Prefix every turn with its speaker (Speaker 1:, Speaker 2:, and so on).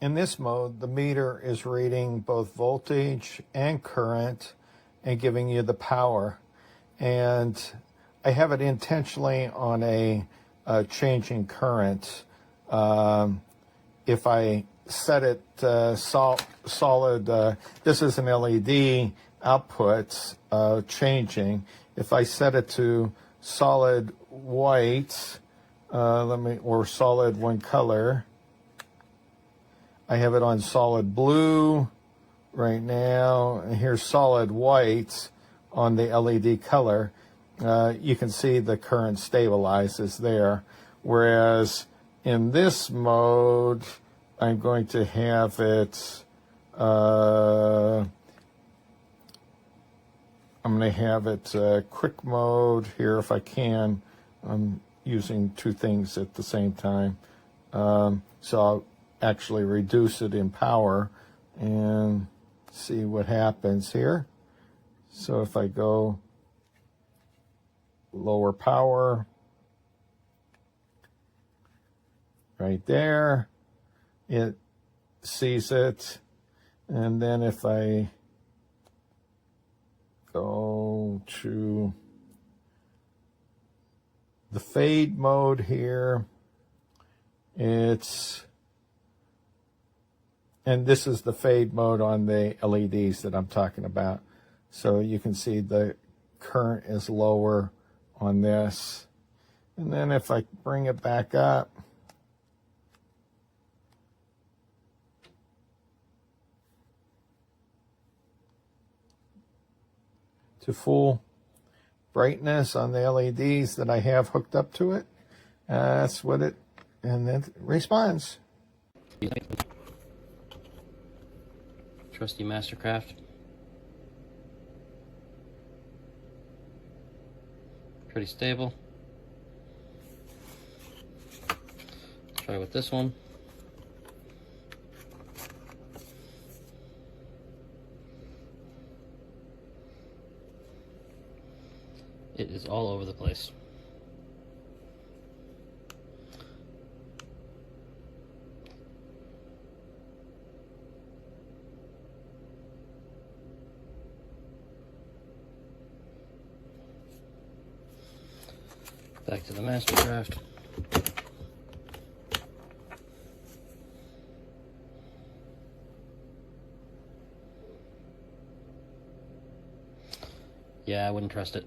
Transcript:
Speaker 1: in this mode, the meter is reading both voltage and current and giving you the power. And I have it intentionally on a changing current. If I set it solid, this is an LED output changing. If I set it to solid white, or solid one color, I have it on solid blue right now, and here's solid white on the LED color. You can see the current stabilizes there. Whereas in this mode, I'm going to have it, quick mode here if I can. I'm using two things at the same time. So I'll actually reduce it in power and see what happens here. So if I go lower power, right there, it sees it. And then if I go to the fade mode here, and this is the fade mode on the LEDs that I'm talking about. So you can see the current is lower on this. And then if I bring it back up, to full brightness on the LEDs that I have hooked up to it, that's what it, and then it responds.
Speaker 2: Trusty Mastercraft. Pretty stable. Try with this one. It is all over the place. Back to the Mastercraft. Yeah, I wouldn't trust it.